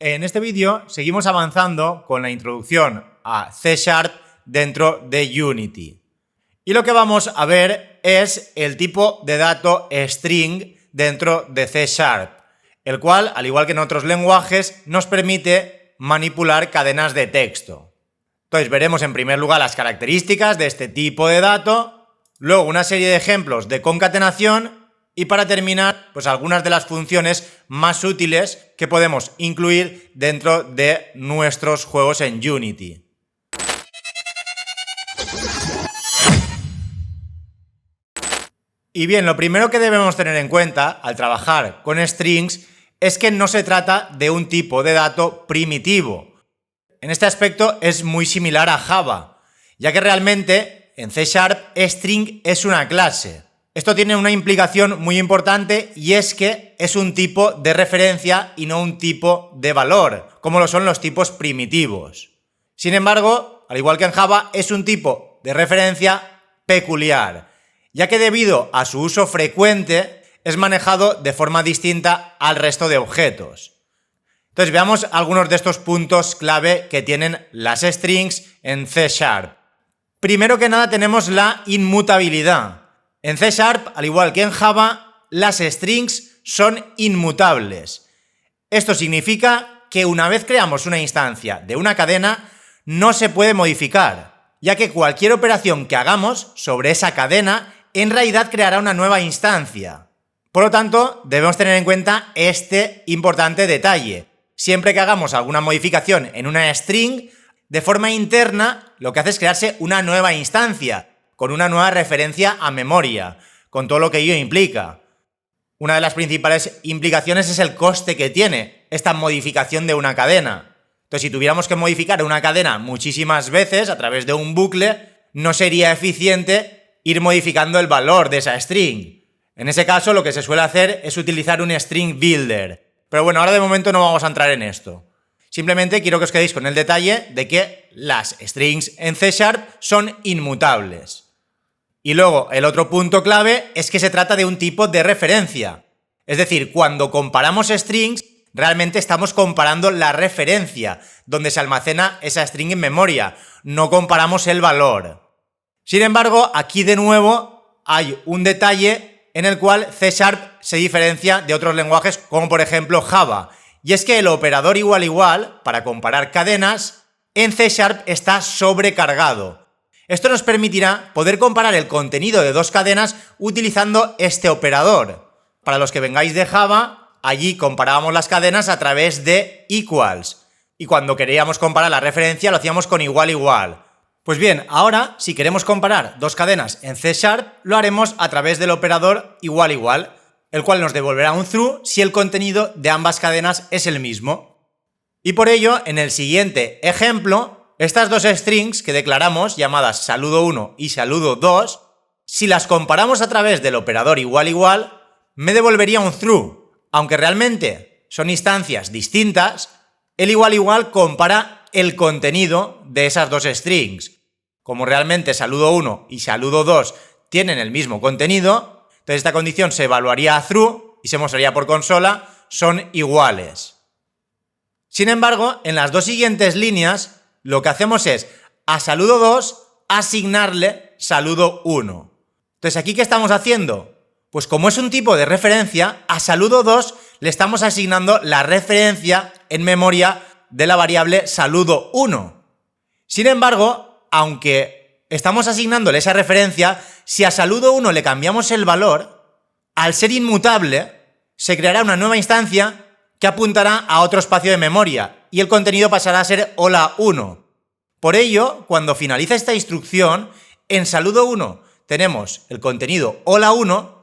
En este vídeo seguimos avanzando con la introducción a C# dentro de Unity. Y lo que vamos a ver es el tipo de dato string dentro de C#, el cual, al igual que en otros lenguajes, nos permite manipular cadenas de texto. Entonces veremos en primer lugar las características de este tipo de dato, luego una serie de ejemplos de concatenación y para terminar, pues algunas de las funciones más útiles que podemos incluir dentro de nuestros juegos en Unity. Y bien, lo primero que debemos tener en cuenta al trabajar con strings es que no se trata de un tipo de dato primitivo. En este aspecto es muy similar a Java, ya que realmente en C# string es una clase. Esto tiene una implicación muy importante y es que es un tipo de referencia y no un tipo de valor, como lo son los tipos primitivos. Sin embargo, al igual que en Java, es un tipo de referencia peculiar, ya que debido a su uso frecuente es manejado de forma distinta al resto de objetos. Entonces veamos algunos de estos puntos clave que tienen las strings en C#. Primero que nada tenemos la inmutabilidad. En C#, al igual que en Java, las strings son inmutables. Esto significa que una vez creamos una instancia de una cadena, no se puede modificar, ya que cualquier operación que hagamos sobre esa cadena en realidad creará una nueva instancia. Por lo tanto, debemos tener en cuenta este importante detalle. Siempre que hagamos alguna modificación en una string, de forma interna, lo que hace es crearse una nueva instancia, con una nueva referencia a memoria, con todo lo que ello implica. Una de las principales implicaciones es el coste que tiene esta modificación de una cadena. Entonces, si tuviéramos que modificar una cadena muchísimas veces a través de un bucle, no sería eficiente ir modificando el valor de esa string. En ese caso, lo que se suele hacer es utilizar un string builder. Pero bueno, ahora de momento no vamos a entrar en esto. Simplemente quiero que os quedéis con el detalle de que las strings en C# son inmutables. Y luego, el otro punto clave es que se trata de un tipo de referencia. Es decir, cuando comparamos strings, realmente estamos comparando la referencia, donde se almacena esa string en memoria, no comparamos el valor. Sin embargo, aquí de nuevo hay un detalle en el cual C# se diferencia de otros lenguajes, como por ejemplo Java, y es que el operador igual, para comparar cadenas, en C# está sobrecargado. Esto nos permitirá poder comparar el contenido de dos cadenas utilizando este operador. Para los que vengáis de Java, allí comparábamos las cadenas a través de equals. Y cuando queríamos comparar la referencia lo hacíamos con igual. Pues bien, ahora si queremos comparar dos cadenas en C#, lo haremos a través del operador igual, el cual nos devolverá un true si el contenido de ambas cadenas es el mismo. Y por ello, en el siguiente ejemplo, estas dos strings que declaramos, llamadas saludo1 y saludo2, si las comparamos a través del operador igual, me devolvería un true. Aunque realmente son instancias distintas, el igual compara el contenido de esas dos strings. Como realmente saludo1 y saludo2 tienen el mismo contenido, entonces esta condición se evaluaría a true y se mostraría por consola, son iguales. Sin embargo, en las dos siguientes líneas, lo que hacemos es a saludo2 asignarle saludo1. Entonces, ¿aquí qué estamos haciendo? Pues como es un tipo de referencia, a saludo2 le estamos asignando la referencia en memoria de la variable saludo1. Sin embargo, aunque estamos asignándole esa referencia, si a saludo1 le cambiamos el valor, al ser inmutable, se creará una nueva instancia que apuntará a otro espacio de memoria y el contenido pasará a ser hola1. Por ello, cuando finaliza esta instrucción, en saludo1 tenemos el contenido hola1,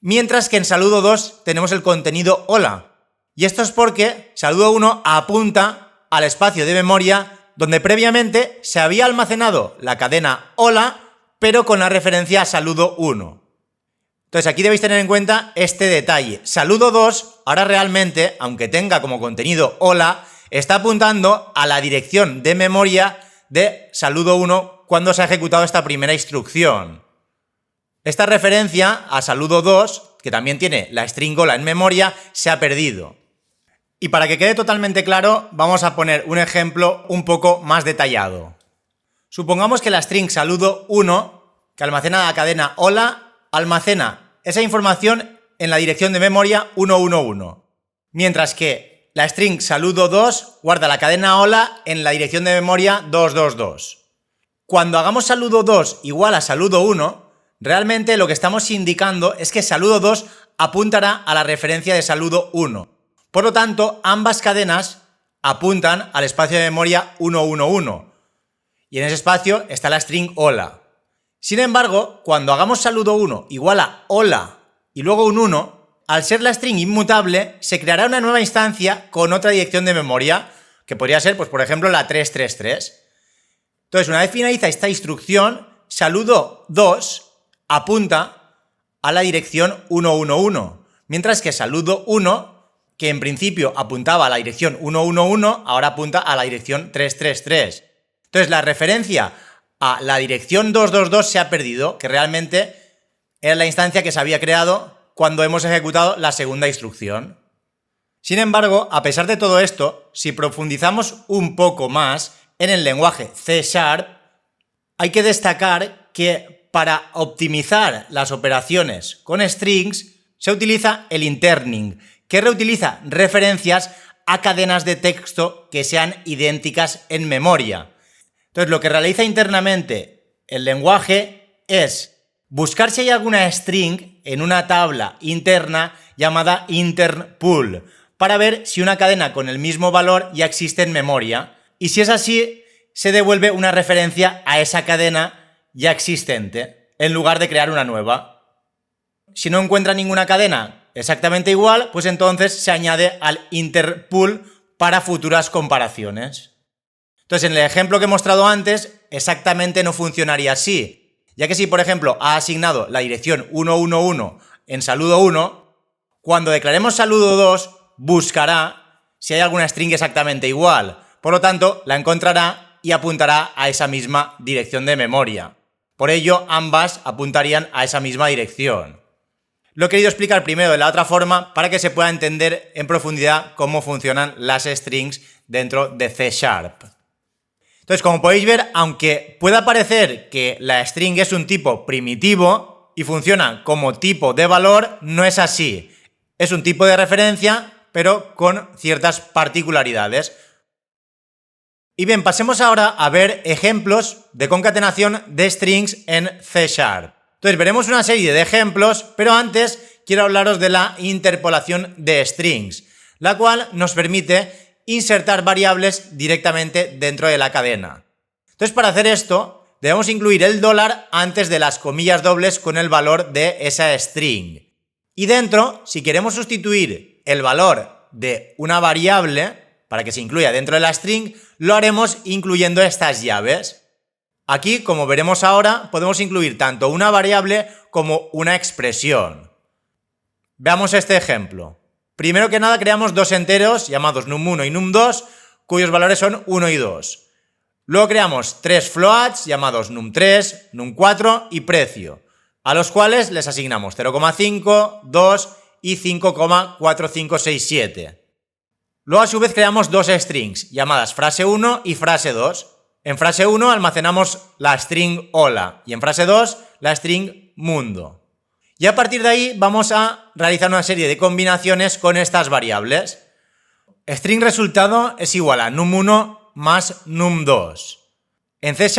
mientras que en saludo2 tenemos el contenido hola. Y esto es porque saludo1 apunta al espacio de memoria donde previamente se había almacenado la cadena hola, pero con la referencia a saludo1. Entonces aquí debéis tener en cuenta este detalle. Saludo2 ahora realmente, aunque tenga como contenido hola, está apuntando a la dirección de memoria de saludo1 cuando se ha ejecutado esta primera instrucción. Esta referencia a saludo2, que también tiene la string hola en memoria, se ha perdido. Y para que quede totalmente claro, vamos a poner un ejemplo un poco más detallado. Supongamos que la string saludo1, que almacena la cadena hola, almacena esa información en la dirección de memoria 111, mientras que la string saludo2 guarda la cadena hola en la dirección de memoria 222. Cuando hagamos saludo2 igual a saludo1, realmente lo que estamos indicando es que saludo2 apuntará a la referencia de saludo1. Por lo tanto, ambas cadenas apuntan al espacio de memoria 111. Y en ese espacio está la string hola. Sin embargo, cuando hagamos saludo1 igual a hola y luego un 1, al ser la string inmutable, se creará una nueva instancia con otra dirección de memoria, que podría ser, pues, por ejemplo, la 333. Entonces, una vez finaliza esta instrucción, saludo2 apunta a la dirección 111, mientras que saludo1, que en principio apuntaba a la dirección 111, ahora apunta a la dirección 333. Entonces, la referencia a la dirección 222 se ha perdido, que realmente era la instancia que se había creado cuando hemos ejecutado la segunda instrucción. Sin embargo, a pesar de todo esto, si profundizamos un poco más en el lenguaje C#, hay que destacar que para optimizar las operaciones con strings se utiliza el interning, que reutiliza referencias a cadenas de texto que sean idénticas en memoria. Entonces, lo que realiza internamente el lenguaje es buscar si hay alguna string en una tabla interna llamada intern_pool para ver si una cadena con el mismo valor ya existe en memoria, y si es así, se devuelve una referencia a esa cadena ya existente en lugar de crear una nueva. Si no encuentra ninguna cadena exactamente igual, pues entonces se añade al intern_pool para futuras comparaciones. Entonces, en el ejemplo que he mostrado antes, exactamente no funcionaría así, ya que si, por ejemplo, ha asignado la dirección 111 en saludo1, cuando declaremos saludo2, buscará si hay alguna string exactamente igual. Por lo tanto, la encontrará y apuntará a esa misma dirección de memoria. Por ello, ambas apuntarían a esa misma dirección. Lo he querido explicar primero de la otra forma para que se pueda entender en profundidad cómo funcionan las strings dentro de C#. Entonces, como podéis ver, aunque pueda parecer que la string es un tipo primitivo y funciona como tipo de valor, no es así. Es un tipo de referencia, pero con ciertas particularidades. Y bien, pasemos ahora a ver ejemplos de concatenación de strings en C#. Entonces, veremos una serie de ejemplos, pero antes quiero hablaros de la interpolación de strings, la cual nos permite insertar variables directamente dentro de la cadena. Entonces, para hacer esto, debemos incluir el $, antes de las comillas dobles con el valor de esa string. Y dentro, si queremos sustituir el valor de una variable para que se incluya dentro de la string, lo haremos incluyendo estas llaves. Aquí, como veremos ahora, podemos incluir tanto una variable como una expresión. Veamos este ejemplo. Primero que nada, creamos dos enteros llamados num1 y num2, cuyos valores son 1 y 2. Luego creamos tres floats llamados num3, num4 y precio, a los cuales les asignamos 0,5, 2 y 5,4567. Luego, a su vez, creamos dos strings llamadas frase 1 y frase 2. En frase 1 almacenamos la string hola y en frase 2 la string mundo. Y a partir de ahí vamos a realizar una serie de combinaciones con estas variables. String resultado es igual a num1 más num2. En C#,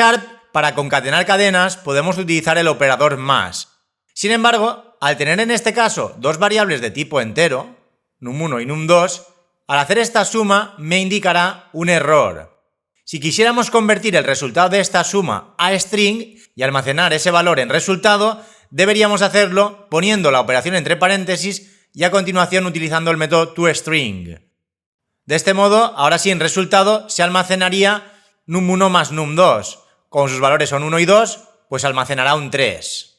para concatenar cadenas, podemos utilizar el operador más. Sin embargo, al tener en este caso dos variables de tipo entero, num1 y num2, al hacer esta suma me indicará un error. Si quisiéramos convertir el resultado de esta suma a string y almacenar ese valor en resultado, deberíamos hacerlo poniendo la operación entre paréntesis y a continuación utilizando el método toString. De este modo, ahora sí en resultado se almacenaría num1 más num2. Como sus valores son 1 y 2, pues almacenará un 3.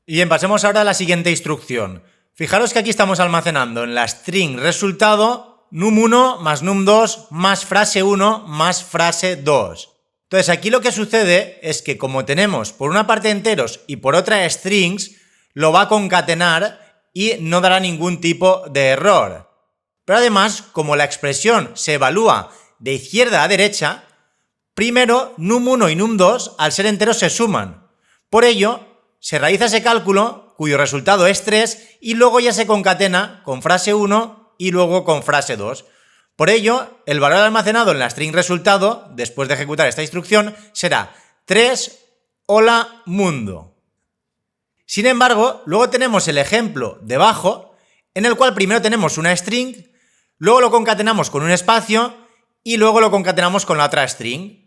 Y bien, pasemos ahora a la siguiente instrucción. Fijaros que aquí estamos almacenando en la string resultado num1 más num2 más frase 1 más frase 2. Entonces, aquí lo que sucede es que como tenemos por una parte enteros y por otra strings, lo va a concatenar y no dará ningún tipo de error. Pero además, como la expresión se evalúa de izquierda a derecha, primero num1 y num2 al ser enteros se suman. Por ello, se realiza ese cálculo cuyo resultado es 3 y luego ya se concatena con frase 1 y luego con frase 2. Por ello, el valor almacenado en la string resultado, después de ejecutar esta instrucción, será 3 hola mundo. Sin embargo, luego tenemos el ejemplo debajo, en el cual primero tenemos una string, luego lo concatenamos con un espacio y luego lo concatenamos con la otra string.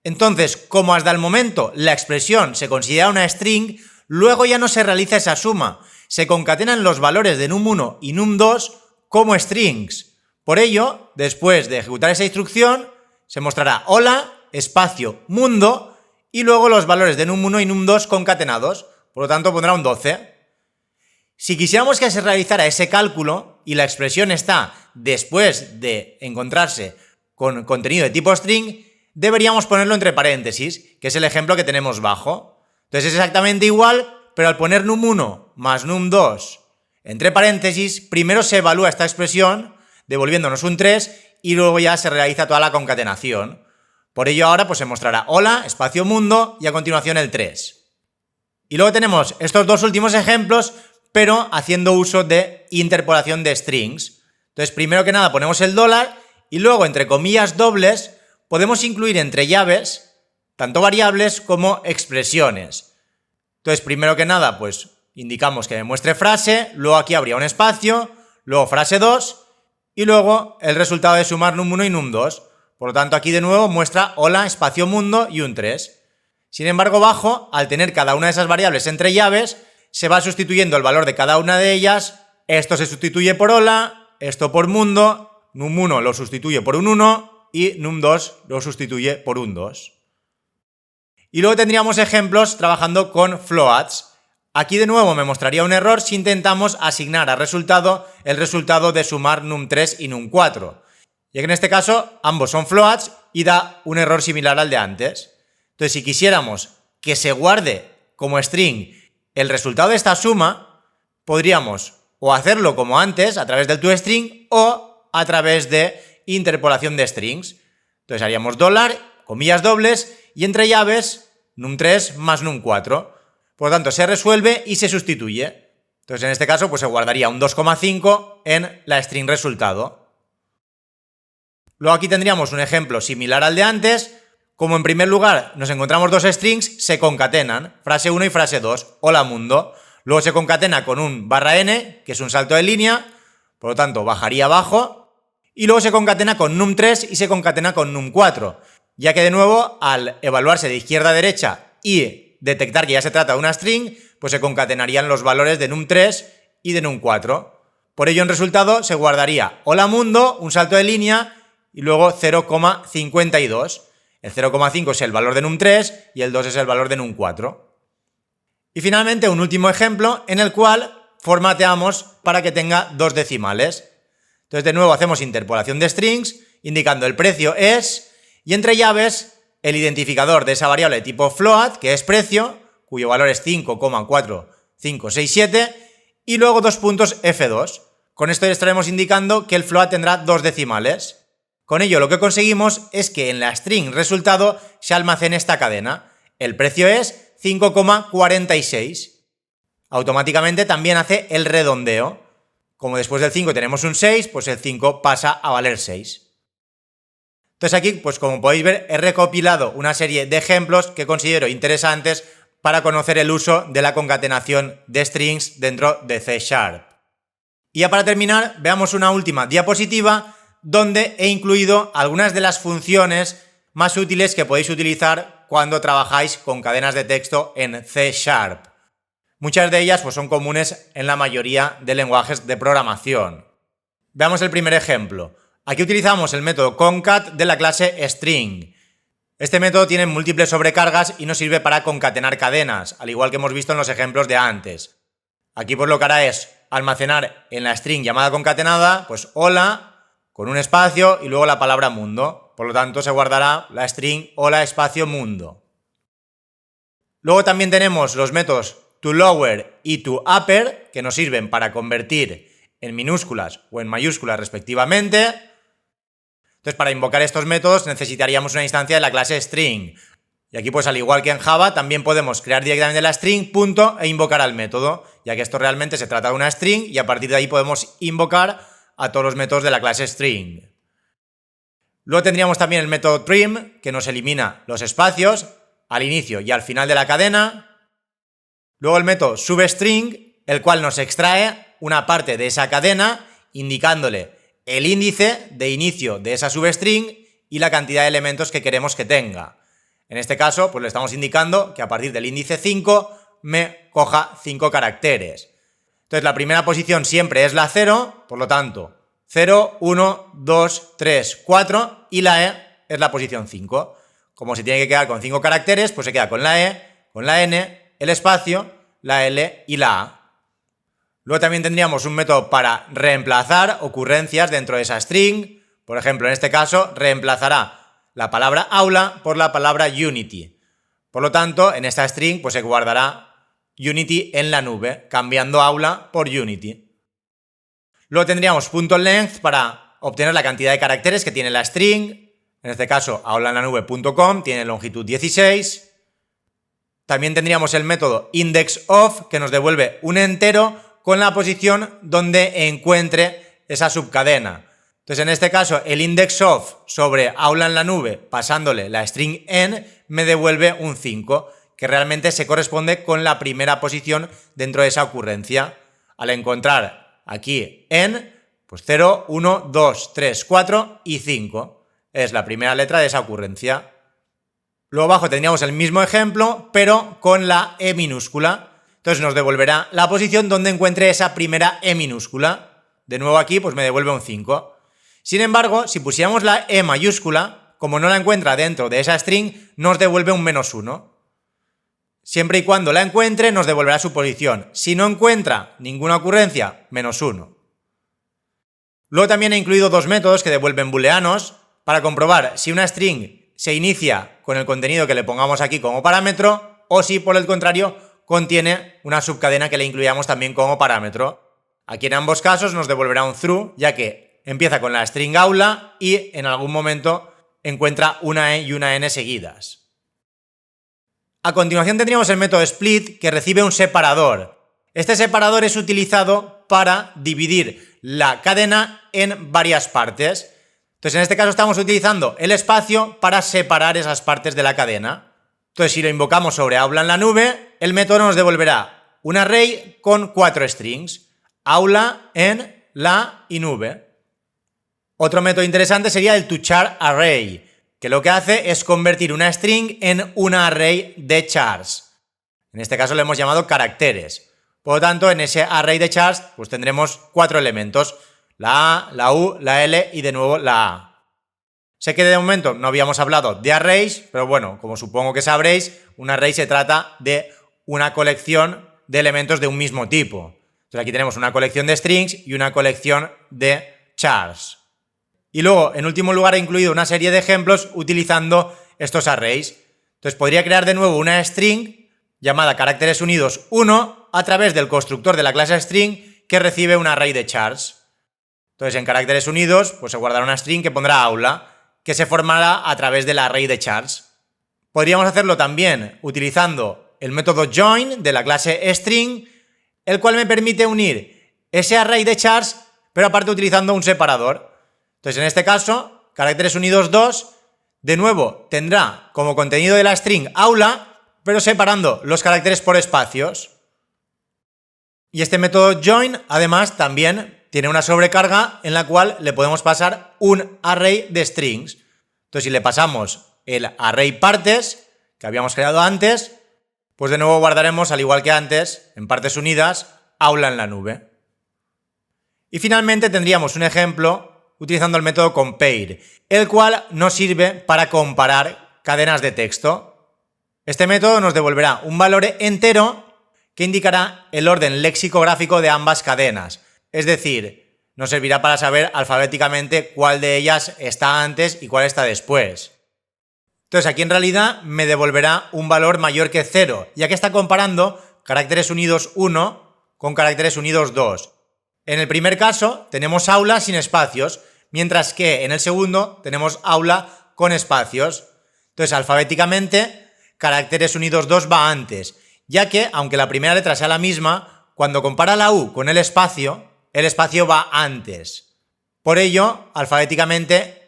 Entonces, como hasta el momento la expresión se considera una string, luego ya no se realiza esa suma, se concatenan los valores de num1 y num2 como strings. Por ello, después de ejecutar esa instrucción, se mostrará hola, espacio, mundo, y luego los valores de num1 y num2 concatenados, por lo tanto pondrá un 12. Si quisiéramos que se realizara ese cálculo y la expresión está después de encontrarse con contenido de tipo string, deberíamos ponerlo entre paréntesis, que es el ejemplo que tenemos bajo. Entonces es exactamente igual, pero al poner num1 más num2 entre paréntesis, primero se evalúa esta expresión, devolviéndonos un 3, y luego ya se realiza toda la concatenación. Por ello ahora pues se mostrará hola, espacio mundo, y a continuación el 3. Y luego tenemos estos dos últimos ejemplos, pero haciendo uso de interpolación de strings. Entonces primero que nada ponemos el dólar, y luego entre comillas dobles podemos incluir entre llaves tanto variables como expresiones. Entonces, primero que nada, pues indicamos que me muestre frase, luego aquí habría un espacio, luego frase 2 y luego el resultado de sumar num1 y num2. Por lo tanto, aquí de nuevo muestra hola, espacio mundo y un 3. Sin embargo, abajo, al tener cada una de esas variables entre llaves, se va sustituyendo el valor de cada una de ellas. Esto se sustituye por hola, esto por mundo, num1 lo sustituye por un 1 y num2 lo sustituye por un 2. Y luego tendríamos ejemplos trabajando con floats. Aquí de nuevo me mostraría un error si intentamos asignar al resultado el resultado de sumar num3 y num4, ya que en este caso ambos son floats y da un error similar al de antes. Entonces, si quisiéramos que se guarde como string el resultado de esta suma, podríamos o hacerlo como antes, a través del toString, o a través de interpolación de strings. Entonces haríamos dólar, comillas dobles, y entre llaves, num3 más num4. Por lo tanto, se resuelve y se sustituye. Entonces, en este caso, pues se guardaría un 2,5 en la string resultado. Luego aquí tendríamos un ejemplo similar al de antes. Como en primer lugar nos encontramos dos strings, se concatenan, frase 1 y frase 2, hola mundo. Luego se concatena con un /n, que es un salto de línea, por lo tanto bajaría abajo. Y luego se concatena con num3 y se concatena con num4, ya que de nuevo, al evaluarse de izquierda a derecha y detectar que ya se trata de una string, pues se concatenarían los valores de num3 y de num4. Por ello, en resultado, se guardaría hola mundo, un salto de línea, y luego 0,52. El 0,5 es el valor de num3 y el 2 es el valor de num4. Y finalmente, un último ejemplo en el cual formateamos para que tenga dos decimales. Entonces, de nuevo, hacemos interpolación de strings, indicando el precio es, y entre llaves, el identificador de esa variable de tipo float, que es precio, cuyo valor es 5,4567, y luego dos puntos F2. Con esto estaremos indicando que el float tendrá dos decimales. Con ello lo que conseguimos es que en la string resultado se almacene esta cadena. El precio es 5,46. Automáticamente también hace el redondeo. Como después del 5 tenemos un 6, pues el 5 pasa a valer 6. Entonces aquí, pues como podéis ver, he recopilado una serie de ejemplos que considero interesantes para conocer el uso de la concatenación de strings dentro de C#. Y ya para terminar, veamos una última diapositiva donde he incluido algunas de las funciones más útiles que podéis utilizar cuando trabajáis con cadenas de texto en C#. Muchas de ellas pues, son comunes en la mayoría de lenguajes de programación. Veamos el primer ejemplo. Aquí utilizamos el método concat de la clase string. Este método tiene múltiples sobrecargas y nos sirve para concatenar cadenas, al igual que hemos visto en los ejemplos de antes. Aquí pues lo que hará es almacenar en la string llamada concatenada, pues hola, con un espacio y luego la palabra mundo. Por lo tanto, se guardará la string hola espacio mundo. Luego también tenemos los métodos toLower y toUpper, que nos sirven para convertir en minúsculas o en mayúsculas respectivamente. Entonces, para invocar estos métodos necesitaríamos una instancia de la clase string. Y aquí, pues al igual que en Java, también podemos crear directamente la string, punto, e invocar al método, ya que esto realmente se trata de una string y a partir de ahí podemos invocar a todos los métodos de la clase string. Luego tendríamos también el método trim, que nos elimina los espacios al inicio y al final de la cadena. Luego el método substring, el cual nos extrae una parte de esa cadena, indicándole el índice de inicio de esa substring y la cantidad de elementos que queremos que tenga. En este caso, pues le estamos indicando que a partir del índice 5 me coja 5 caracteres. Entonces la primera posición siempre es la 0, por lo tanto 0, 1, 2, 3, 4 y la E es la posición 5. Como se tiene que quedar con 5 caracteres, pues se queda con la E, con la N, el espacio, la L y la A. Luego también tendríamos un método para reemplazar ocurrencias dentro de esa string. Por ejemplo, en este caso, reemplazará la palabra aula por la palabra Unity. Por lo tanto, en esta string pues se guardará Unity en la nube, cambiando aula por Unity. Luego tendríamos .length para obtener la cantidad de caracteres que tiene la string. En este caso, aulaenlanube.com tiene longitud 16. También tendríamos el método indexOf, que nos devuelve un entero con la posición donde encuentre esa subcadena. Entonces, en este caso, el indexOf sobre aula en la nube, pasándole la string n, me devuelve un 5, que realmente se corresponde con la primera posición dentro de esa ocurrencia. Al encontrar aquí n, pues 0, 1, 2, 3, 4 y 5. Es la primera letra de esa ocurrencia. Luego abajo tendríamos el mismo ejemplo, pero con la E minúscula. Entonces nos devolverá la posición donde encuentre esa primera E minúscula. De nuevo aquí, pues me devuelve un 5. Sin embargo, si pusiéramos la E mayúscula, como no la encuentra dentro de esa string, nos devuelve un -1. Siempre y cuando la encuentre, nos devolverá su posición. Si no encuentra ninguna ocurrencia, -1. Luego también he incluido dos métodos que devuelven booleanos para comprobar si una string se inicia con el contenido que le pongamos aquí como parámetro o si, por el contrario, contiene una subcadena que le incluyamos también como parámetro. Aquí en ambos casos nos devolverá un true, ya que empieza con la string aula y en algún momento encuentra una E y una N seguidas. A continuación tendríamos el método split, que recibe un separador. Este separador es utilizado para dividir la cadena en varias partes. Entonces, en este caso estamos utilizando el espacio para separar esas partes de la cadena. Entonces, si lo invocamos sobre aula en la nube, el método nos devolverá un array con 4 strings: aula, en, la y nube. Otro método interesante sería el toChar_array, que lo que hace es convertir una string en una array de chars. En este caso le hemos llamado caracteres. Por lo tanto, en ese array de chars pues tendremos 4 elementos: la A, la U, la L y de nuevo la A. Sé que de momento no habíamos hablado de arrays, pero bueno, como supongo que sabréis, un array se trata de una colección de elementos de un mismo tipo. Entonces aquí tenemos una colección de strings y una colección de chars. Y luego, en último lugar, he incluido una serie de ejemplos utilizando estos arrays. Entonces podría crear de nuevo una string llamada caracteres unidos 1 a través del constructor de la clase string que recibe un array de chars. Entonces en caracteres unidos pues se guardará una string que pondrá aula, que se formará a través del array de chars. Podríamos hacerlo también utilizando el método join de la clase string, el cual me permite unir ese array de chars, pero aparte utilizando un separador. Entonces, en este caso, caracteres unidos 2, de nuevo, tendrá como contenido de la string aula, pero separando los caracteres por espacios. Y este método join, además, también tiene una sobrecarga en la cual le podemos pasar un array de strings. Entonces, si le pasamos el array partes, que habíamos creado antes, pues de nuevo guardaremos, al igual que antes, en partes unidas, aula en la nube. Y finalmente tendríamos un ejemplo utilizando el método compare, el cual nos sirve para comparar cadenas de texto. Este método nos devolverá un valor entero que indicará el orden lexicográfico de ambas cadenas, es decir, nos servirá para saber alfabéticamente cuál de ellas está antes y cuál está después. Entonces aquí en realidad me devolverá un valor mayor que 0, ya que está comparando caracteres unidos 1 con caracteres unidos 2. En el primer caso tenemos aula sin espacios, mientras que en el segundo tenemos aula con espacios. Entonces, alfabéticamente, caracteres unidos 2 va antes, ya que, aunque la primera letra sea la misma, cuando compara la U con el espacio va antes. Por ello, alfabéticamente,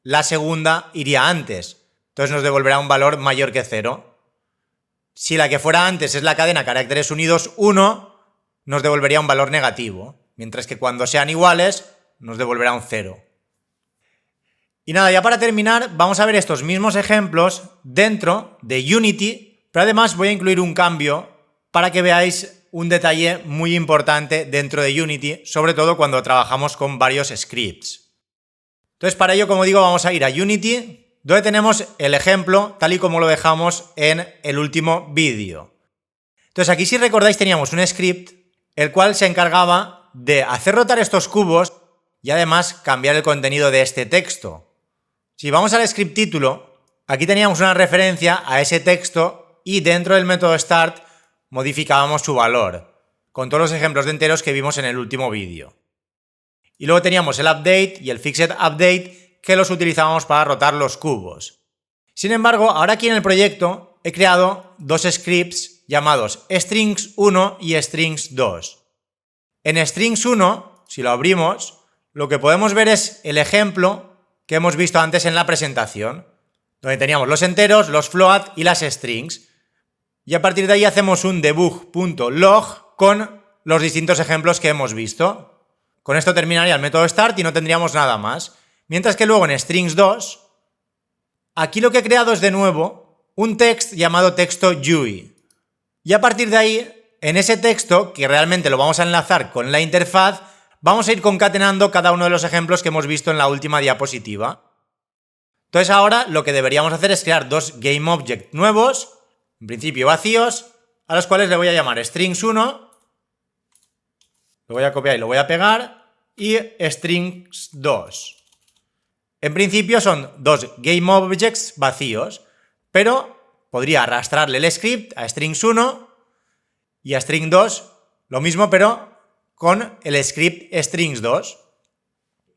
la segunda iría antes. Entonces nos devolverá un valor mayor que 0. Si la que fuera antes es la cadena caracteres unidos 1, nos devolvería un valor negativo, mientras que cuando sean iguales, nos devolverá un 0. Y nada, ya para terminar, vamos a ver estos mismos ejemplos dentro de Unity, pero además voy a incluir un cambio para que veáis un detalle muy importante dentro de Unity, sobre todo cuando trabajamos con varios scripts. Entonces, para ello, como digo, vamos a ir a Unity, donde tenemos el ejemplo tal y como lo dejamos en el último vídeo. Entonces, aquí, si recordáis, teníamos un script el cual se encargaba de hacer rotar estos cubos y además cambiar el contenido de este texto. Si vamos al script título, aquí teníamos una referencia a ese texto y dentro del método start modificábamos su valor, con todos los ejemplos de enteros que vimos en el último vídeo. Y luego teníamos el update y el fixed update que los utilizábamos para rotar los cubos. Sin embargo, ahora aquí en el proyecto he creado dos scripts llamados strings1 y strings2. En strings1, si lo abrimos, lo que podemos ver es el ejemplo que hemos visto antes en la presentación, donde teníamos los enteros, los float y las strings. Y a partir de ahí hacemos un debug.log con los distintos ejemplos que hemos visto. Con esto terminaría el método start y no tendríamos nada más. Mientras que luego en strings2, aquí lo que he creado es de nuevo un text llamado texto UI. Y a partir de ahí, en ese texto, que realmente lo vamos a enlazar con la interfaz, vamos a ir concatenando cada uno de los ejemplos que hemos visto en la última diapositiva. Entonces ahora lo que deberíamos hacer es crear dos GameObject nuevos, en principio vacíos, a los cuales le voy a llamar strings1, lo voy a copiar y lo voy a pegar, y strings2. En principio son dos GameObjects vacíos, pero podría arrastrarle el script a strings1 y a string2 lo mismo, pero con el script strings2.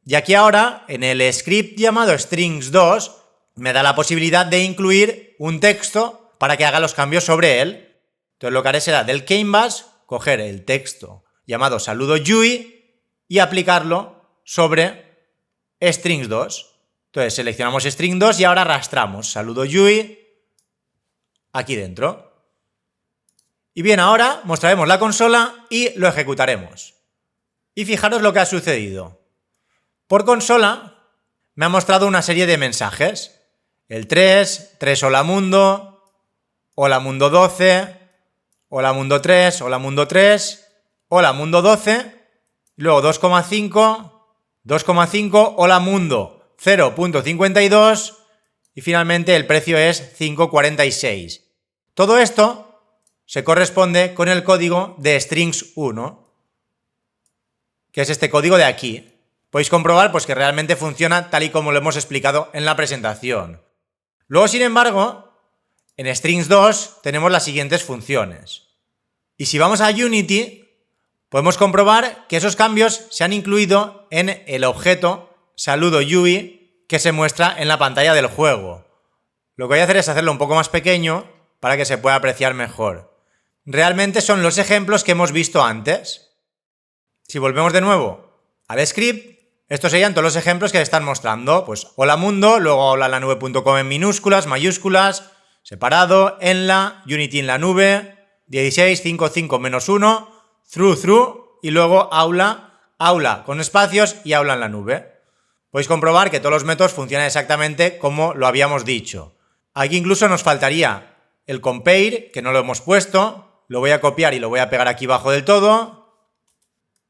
Y aquí ahora, en el script llamado strings2, me da la posibilidad de incluir un texto para que haga los cambios sobre él. Entonces lo que haré será del canvas coger el texto llamado saludo UI y aplicarlo sobre strings2. Entonces seleccionamos string2 y ahora arrastramos saludo UI aquí dentro. Y bien, ahora mostraremos la consola y lo ejecutaremos. Y fijaros lo que ha sucedido. Por consola me ha mostrado una serie de mensajes. El 3 hola mundo 12, hola mundo 3, hola mundo 3, hola mundo 12, y luego 2,5, hola mundo 0.52 y finalmente el precio es 5,46. Todo esto se corresponde con el código de strings1, que es este código de aquí. Podéis comprobar pues, que realmente funciona tal y como lo hemos explicado en la presentación. Luego, sin embargo, en strings2 tenemos las siguientes funciones. Y si vamos a Unity, podemos comprobar que esos cambios se han incluido en el objeto saludo UI que se muestra en la pantalla del juego. Lo que voy a hacer es hacerlo un poco más pequeño para que se pueda apreciar mejor. Realmente son los ejemplos que hemos visto antes. Si volvemos de nuevo al script, estos serían todos los ejemplos que están mostrando. Pues hola mundo, luego hola la nube.com en minúsculas, mayúsculas, separado, en la, Unity en la nube, 16, 5, 5, menos 1, through, y luego aula con espacios y aula en la nube. Podéis comprobar que todos los métodos funcionan exactamente como lo habíamos dicho. Aquí incluso nos faltaría el compare, que no lo hemos puesto. Lo voy a copiar y lo voy a pegar aquí abajo del todo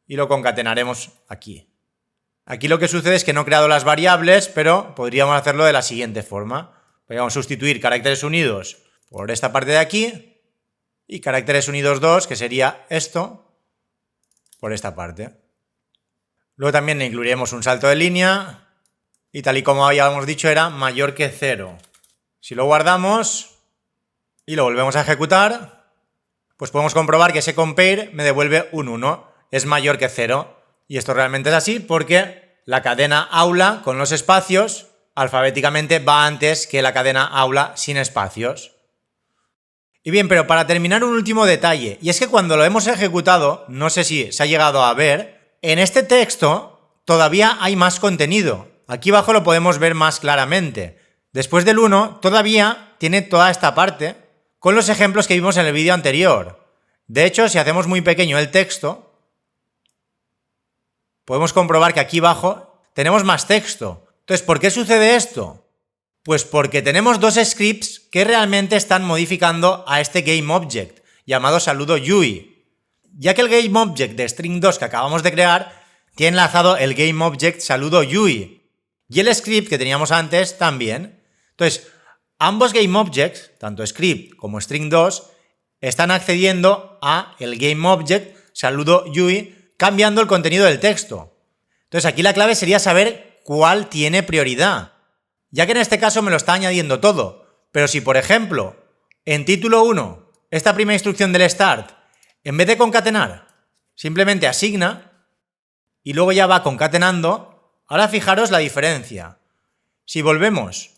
y lo concatenaremos aquí. Aquí lo que sucede es que no he creado las variables, pero podríamos hacerlo de la siguiente forma. Podríamos sustituir caracteres unidos por esta parte de aquí y caracteres unidos 2, que sería esto, por esta parte. Luego también le incluiremos un salto de línea y tal y como habíamos dicho era mayor que 0. Si lo guardamos y lo volvemos a ejecutar, pues podemos comprobar que ese compare me devuelve un 1, es mayor que 0. Y esto realmente es así porque la cadena aula con los espacios alfabéticamente va antes que la cadena aula sin espacios. Y bien, pero para terminar un último detalle, y es que cuando lo hemos ejecutado, no sé si se ha llegado a ver, en este texto todavía hay más contenido. Aquí abajo lo podemos ver más claramente. Después del 1 todavía tiene toda esta parte con los ejemplos que vimos en el vídeo anterior. De hecho, si hacemos muy pequeño el texto, podemos comprobar que aquí abajo tenemos más texto. Entonces, ¿por qué sucede esto? Pues porque tenemos dos scripts que realmente están modificando a este GameObject, llamado saludo UI. Ya que el GameObject de string2 que acabamos de crear tiene enlazado el GameObject saludo UI. Y el script que teníamos antes también. Entonces, ambos GameObjects, tanto script como string2, están accediendo a el GameObject saludo UI cambiando el contenido del texto. Entonces, aquí la clave sería saber cuál tiene prioridad. Ya que en este caso me lo está añadiendo todo, pero si por ejemplo, en título 1, esta primera instrucción del start, en vez de concatenar, simplemente asigna y luego ya va concatenando, ahora fijaros la diferencia. Si volvemos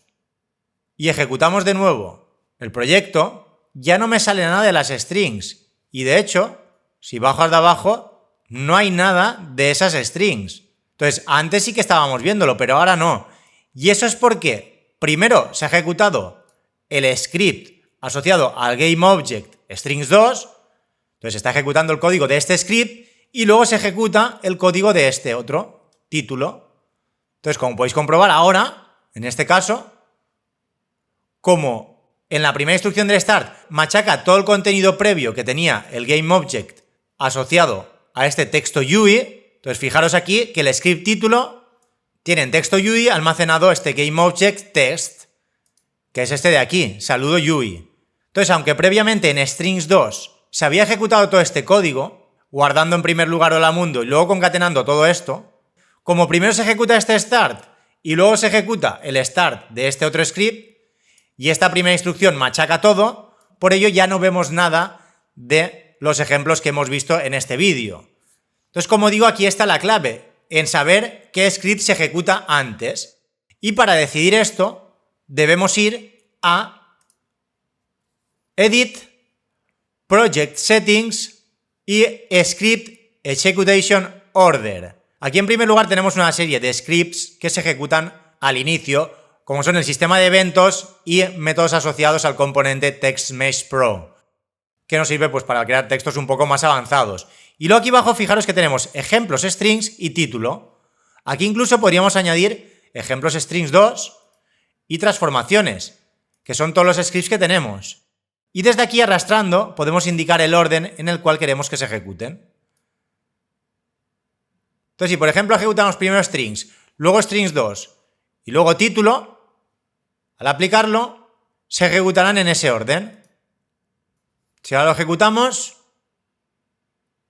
y ejecutamos de nuevo el proyecto, ya no me sale nada de las strings y de hecho, si bajo hasta abajo, no hay nada de esas strings. Entonces, antes sí que estábamos viéndolo, pero ahora no. Y eso es porque, primero, se ha ejecutado el script asociado al GameObject strings2, entonces está ejecutando el código de este script, y luego se ejecuta el código de este otro título. Entonces, como podéis comprobar ahora, en este caso, como en la primera instrucción del start machaca todo el contenido previo que tenía el GameObject asociado a este texto UI, entonces fijaros aquí que el script título tiene en texto UI almacenado este GameObject test, que es este de aquí, saludo UI. Entonces, aunque previamente en strings2 se había ejecutado todo este código, guardando en primer lugar hola mundo y luego concatenando todo esto, como primero se ejecuta este start y luego se ejecuta el start de este otro script, y esta primera instrucción machaca todo, por ello ya no vemos nada de los ejemplos que hemos visto en este vídeo. Entonces, como digo, aquí está la clave, en saber qué script se ejecuta antes. Y para decidir esto, debemos ir a Edit, Project Settings y Script Execution Order. Aquí en primer lugar tenemos una serie de scripts que se ejecutan al inicio, como son el sistema de eventos y métodos asociados al componente TextMeshPro, que nos sirve pues para crear textos un poco más avanzados. Y luego aquí abajo fijaros que tenemos ejemplos strings y título. Aquí incluso podríamos añadir ejemplos strings2 y transformaciones, que son todos los scripts que tenemos. Y desde aquí arrastrando podemos indicar el orden en el cual queremos que se ejecuten. Entonces, si por ejemplo ejecutamos primero strings, luego strings2 y luego título, al aplicarlo se ejecutarán en ese orden. Si ahora lo ejecutamos,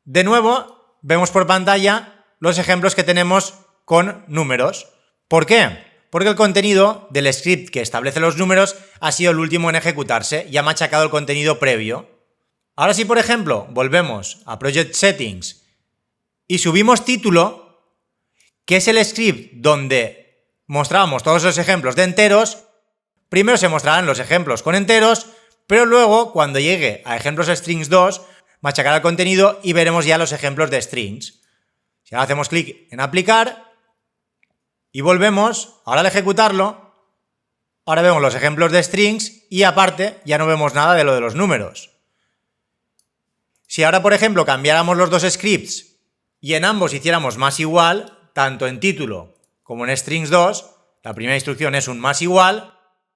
de nuevo vemos por pantalla los ejemplos que tenemos con números. ¿Por qué? Porque el contenido del script que establece los números ha sido el último en ejecutarse y ha machacado el contenido previo. Ahora si por ejemplo volvemos a Project Settings y subimos título, que es el script donde mostrábamos todos los ejemplos de enteros, primero se mostrarán los ejemplos con enteros, pero luego cuando llegue a ejemplos strings2 machacará el contenido y veremos ya los ejemplos de strings. Si ahora hacemos clic en aplicar y volvemos, ahora al ejecutarlo, ahora vemos los ejemplos de strings y aparte ya no vemos nada de lo de los números. Si ahora, por ejemplo, cambiáramos los dos scripts y en ambos hiciéramos más igual, tanto en título como en strings2, la primera instrucción es un más igual,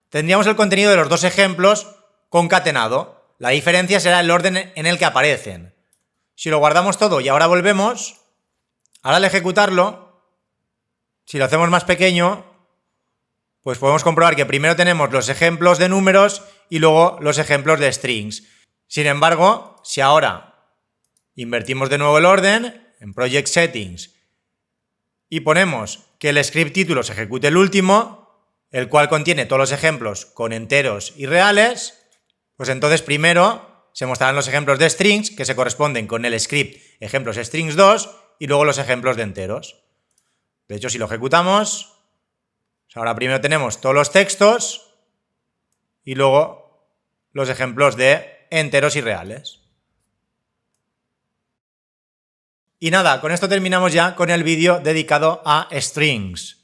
tendríamos el contenido de los dos ejemplos concatenado. La diferencia será el orden en el que aparecen. Si lo guardamos todo y ahora volvemos, ahora al ejecutarlo, si lo hacemos más pequeño, pues podemos comprobar que primero tenemos los ejemplos de números y luego los ejemplos de strings. Sin embargo, si ahora invertimos de nuevo el orden en Project Settings y ponemos que el script título se ejecute el último, el cual contiene todos los ejemplos con enteros y reales, pues entonces primero se mostrarán los ejemplos de strings que se corresponden con el script ejemplos strings2 y luego los ejemplos de enteros. De hecho, si lo ejecutamos, ahora primero tenemos todos los textos y luego los ejemplos de enteros y reales. Y nada, con esto terminamos ya con el vídeo dedicado a strings.